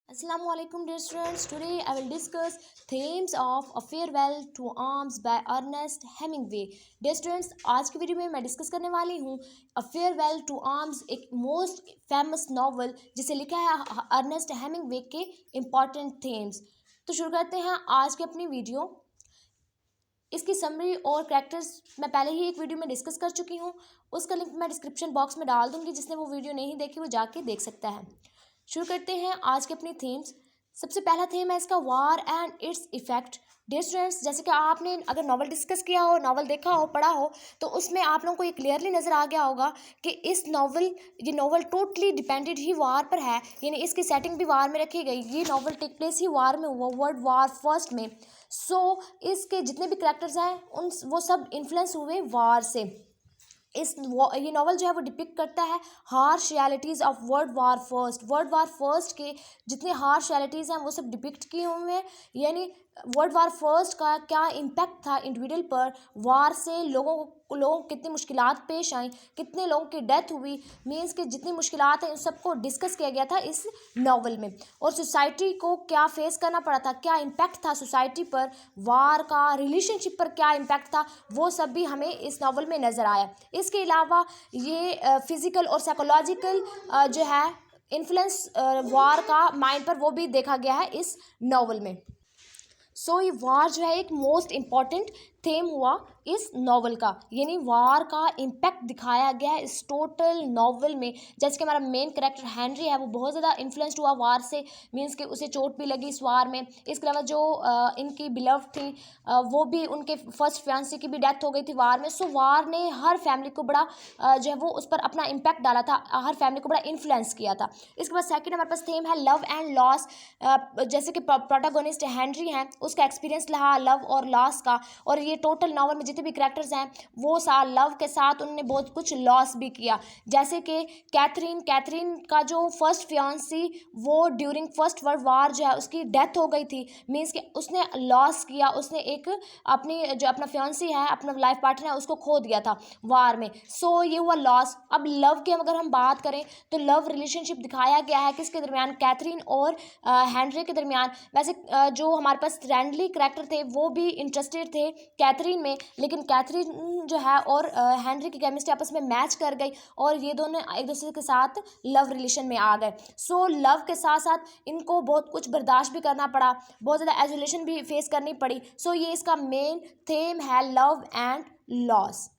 Assalamualaikum dear students. Today I will discuss themes of A Farewell to Arms by Ernest Hemingway. Dear students, आज की video में मैं discuss करने वाली हूँ A Farewell to Arms, एक मोस्ट फेमस नॉवल जिसे लिखा है अर्नेस्ट हेमिंगवे के इम्पॉर्टेंट थीम्स। तो शुरू करते हैं आज की अपनी वीडियो। इसकी समरी और कैरेक्टर्स मैं पहले ही एक वीडियो में डिस्कस कर चुकी हूँ, उसका लिंक मैं डिस्क्रिप्शन बॉक्स में डाल दूँगी। जिसने वो वीडियो नहीं देखी वो जाके देख सकता है। शुरू करते हैं आज के अपनी थीम्स। सबसे पहला थीम है इसका war and its effect. Dear students, जैसे कि आपने अगर नॉवल डिस्कस किया हो, नॉवल देखा हो, पढ़ा हो, तो उसमें आप लोगों को ये क्लियरली नज़र आ गया होगा कि ये नॉवल टोटली डिपेंडेड ही वार पर है, यानी इसकी सेटिंग भी वार में रखी गई। ये नॉवल टेक प्लेस ही वार में हुआ, वर्ल्ड वार फर्स्ट में। इसके जितने भी करैक्टर्स हैं वो सब इन्फ्लुएंस हुए वार से। ये नॉवल जो है वो डिपिक्ट करता है harsh realities of world war first के जितने हार्श रियलिटीज़ हैं वो सब डिपिक्ट किए हुए हैं। यानी वर्ल्ड वार फर्स्ट का क्या इम्पैक्ट था इंडिविजुअल पर, वार से लोगों को कितनी मुश्किलात पेश आई, कितने लोगों की डेथ हुई, मीन्स कि जितनी मुश्किलात हैं उन सबको डिस्कस किया गया था इस नॉवल में। और सोसाइटी को क्या फेस करना पड़ा था, क्या इम्पैक्ट था सोसाइटी पर, वार का रिलेशनशिप पर क्या इम्पैक्ट था, वो सब भी हमें इस नॉवल में नज़र आया। इसके अलावा ये फिज़िकल और साइकोलॉजिकल जो है इन्फ्लुएंस वार का माइंड पर, वो भी देखा गया है इस नॉवल में। ये वार जो है एक मोस्ट इम्पॉर्टेंट थीम हुआ इस नॉवल का, यानी वार का इम्पैक्ट दिखाया गया है इस टोटल नॉवल में। जैसे कि हमारा मेन कैरेक्टर हेनरी है वो बहुत ज़्यादा इन्फ्लुएंस्ड हुआ वार से, मीन्स कि उसे चोट भी लगी इस वार में। इसके अलावा जो इनकी बिलव थी वो भी, उनके फर्स्ट फियांसी की भी डेथ हो गई थी वार में। वार ने हर फैमिली को बड़ा जो है वो उस पर अपना इम्पैक्ट डाला था, हर फैमिली को बड़ा इन्फ्लुएंस किया था। इसके बाद सेकेंड हमारे पास थीम है लव एंड लॉस। जैसे कि प्रोटोगोनिस्ट हेनरी हैं, उसका एक्सपीरियंस रहा लव और लॉस का, और ये टोटल नॉवल में जितने भी कैरेक्टर्स हैं वो लव के साथ उन्होंने बहुत कुछ लॉस भी किया। जैसे कि कैथरीन का जो फर्स्ट फियांसी, वो ड्यूरिंग फर्स्ट वर्ल्ड वार जो है उसकी डेथ हो गई थी, मीन्स कि उसने लॉस किया, उसने एक अपना फियांसी है, अपना लाइफ पार्टनर है, उसको खो दिया था वार में। ये हुआ लॉस। अब लव की अगर हम बात करें तो लव रिलेशनशिप दिखाया गया है किसके दरमियान, कैथरीन और हेनरी के दरमियान। वैसे जो हमारे पास फ्रेंडली करैक्टर थे वो भी इंटरेस्टेड थे कैथरीन में, लेकिन कैथरीन जो है और हेनरी की केमिस्ट्री आपस में मैच कर गई और ये दोनों एक दूसरे के साथ लव रिलेशन में आ गए। लव के साथ साथ इनको बहुत कुछ बर्दाश्त भी करना पड़ा, बहुत ज़्यादा आइसोलेशन भी फेस करनी पड़ी। ये इसका मेन थीम है लव एंड लॉस।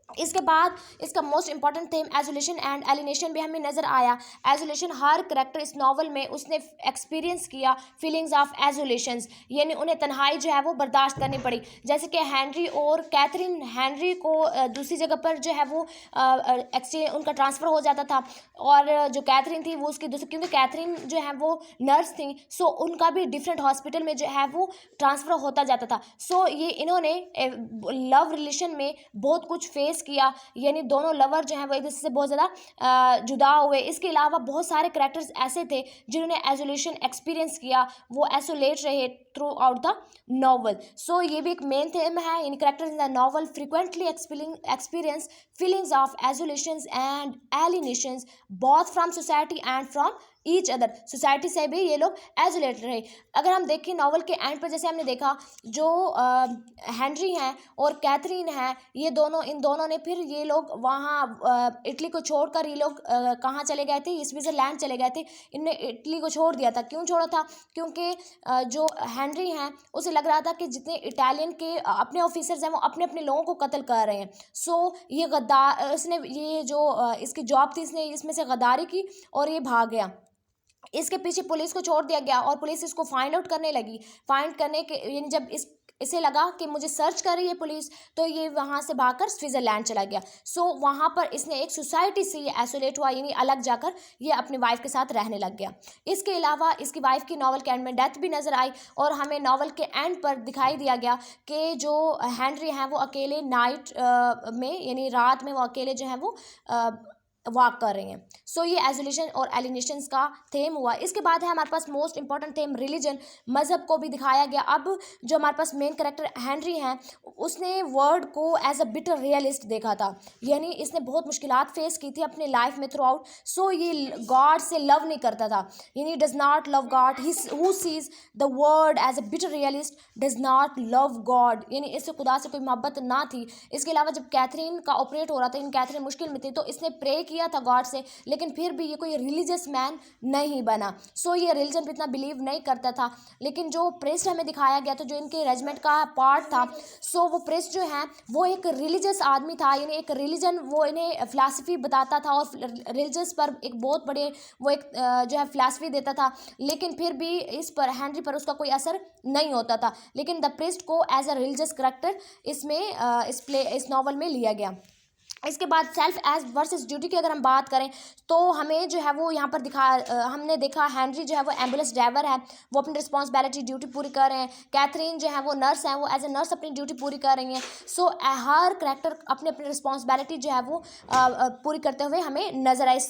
इसके बाद इसका most important theme isolation and alienation भी हमें नज़र आया। आइसोलेशन, हर करेक्टर इस नॉवल में उसने एक्सपीरियंस किया फीलिंग्स ऑफ आइसोलेशंस, यानी उन्हें तन्हाई जो है वो बर्दाश्त करनी पड़ी। जैसे कि हेनरी और कैथरीन, हेनरी को दूसरी जगह पर जो है वो एक्सचेंज उनका ट्रांसफ़र हो जाता था, और जो कैथरीन थी वो उसकी दूसरी, क्योंकि कैथरीन जो है वो नर्स थी, उनका भी डिफरेंट हॉस्पिटल में जो है वो ट्रांसफ़र होता जाता था। ये इन्होंने लव रिलेशन में बहुत कुछ फेस किया, यानी दोनों लवर जो हैं वो एक दूसरे से बहुत ज़्यादा जुदा हुए। इसके अलावा बहुत सारे करैक्टर्स ऐसे थे जिन्होंने आइसोलेशन एक्सपीरियंस किया, वो आइसोलेट रहे थ्रू आउट द नॉवल। ये भी एक मेन थीम है, in characters in the novel frequently experience feelings of isolations and alienations both from society and from each other. Society से भी ये लोग आइसोलेट रहे। अगर हम देखें नॉवल के एंड पर, जैसे हमने देखा जो हेनरी हैं और कैथरीन हैं, इन दोनों ने फिर ये लोग वहाँ इटली को छोड़कर ये लोग कहाँ चले गए थे, स्विट्ज़रलैंड चले गए थे। इनने इटली को छोड़ दिया था। क्यों छोड़ा था? क्योंकि जो हेनरी हैं उसे लग रहा था कि जितने इटालियन के अपने ऑफिसर्स हैं वो अपने अपने लोगों को कत्ल कर रहे हैं। ये गद्दार, इसने ये जो इसकी जॉब थी, इसने इसमें से गद्दारी की और ये भाग गया। इसके पीछे पुलिस को छोड़ दिया गया और पुलिस इसको फाइंड आउट करने लगी। फाइंड करने के यानी जब इसे लगा कि मुझे सर्च कर रही है पुलिस, तो ये वहाँ से भागकर स्विट्ज़रलैंड चला गया। वहाँ पर इसने एक सोसाइटी से ये आइसोलेट हुआ, यानी अलग जाकर ये अपनी वाइफ के साथ रहने लग गया। इसके अलावा इसकी वाइफ की नॉवल के एंड में डेथ भी नज़र आई, और हमें नॉवल के एंड पर दिखाई दिया गया कि जो हेनरी हैं वो अकेले नाइट में, यानी रात में वो अकेले जो हैं वो वाक कर रही हैं। सो ये आइसोलेशन और एलिनेशंस का थेम हुआ। इसके बाद है हमारे पास मोस्ट इंपॉर्टेंट थेम रिलीजन, मज़हब को भी दिखाया गया। अब जो हमारे पास मेन कैरेक्टर हेनरी हैं, उसने वर्ल्ड को एज अ बिटर रियलिस्ट देखा था, यानी इसने बहुत मुश्किलात फेस की थी अपने लाइफ में थ्रू आउट। सो ये गॉड से लव नहीं करता था, यानी does not love God, he who sees the world as a bitter realist does not love God, यानी इससे खुदा से कोई मोहब्बत ना थी। इसके अलावा जब कैथरीन का ऑपरेट हो रहा था, इन कैथरीन मुश्किल में थी, तो इसने प्रे किया था गॉड से, लेकिन फिर भी ये कोई रिलीजियस मैन नहीं बना। सो ये रिलीजन पे इतना बिलीव नहीं करता था। लेकिन जो प्रेस्ट हमें दिखाया गया था, जो इनके रेजिमेंट का पार्ट था, सो वो प्रेस्ट जो है वो एक रिलीजियस आदमी था, यानी एक रिलीजन वो इन्हें फिलासफी बताता था और रिलीजियस पर एक बहुत बड़े वो एक जो है फिलासफी देता था, लेकिन फिर भी इस पर हेनरी पर उसका कोई असर नहीं होता था। लेकिन द प्रेस्ट को एज अ रिलीजियस करेक्टर इसमें इस नॉवल में लिया गया। इसके बाद सेल्फ एज वर्सेस ड्यूटी की अगर हम बात करें, तो हमें जो है वो यहाँ पर हमने देखा हेनरी जो है वो एम्बुलेंस ड्राइवर है, वो अपनी रिस्पॉन्सिबिलिटी ड्यूटी पूरी कर रहे हैं। कैथरीन जो है वो नर्स है, वो एज ए नर्स अपनी ड्यूटी पूरी कर रही हैं। सो हर करैक्टर अपनी अपनी रिस्पॉन्सिबिलिटी जो है वो पूरी करते हुए हमें नजर आए इस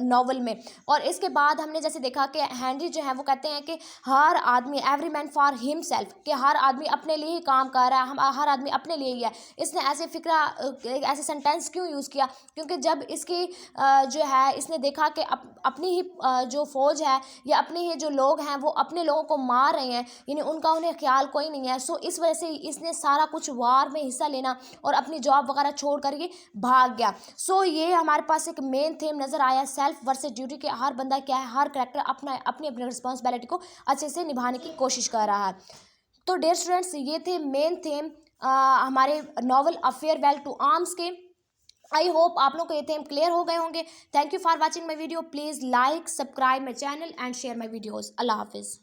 नॉवल में। और इसके बाद हमने जैसे देखा कि हेनरी जो है वो कहते हैं कि हर आदमी, एवरी मैन फॉर हिमसेल्फ, कि हर आदमी अपने लिए ही काम कर रहा है, हम हर आदमी अपने लिए ही है। इसने ऐसे फिक्रा ऐसे सेंटेंस क्यों यूज़ किया, क्योंकि जब इसकी जो है इसने देखा कि अपनी ही जो फौज है या अपने ही जो लोग हैं वो अपने लोगों को मार रहे हैं, यानी उनका उन्हें ख्याल कोई नहीं है। सो इस वजह से इसने सारा कुछ वार में हिस्सा लेना और अपनी जॉब वगैरह छोड़ कर ये भाग गया। सो ये हमारे पास एक मेन थीम नज़र आया, सेल्फ वर्सेस ड्यूटी के। हर बंदा क्या है, हर करेक्टर अपनी अपनी रिस्पॉन्सिबिलिटी को अच्छे से निभाने की कोशिश कर रहा है। तो डियर स्टूडेंट्स, ये थे मेन थीम हमारे novel a farewell to arms के। आई होप आप लोग को ये थीम क्लियर हो गए होंगे। Thank you for watching my video. Please like, subscribe my channel and share my videos. अल्लाह हाफिज़।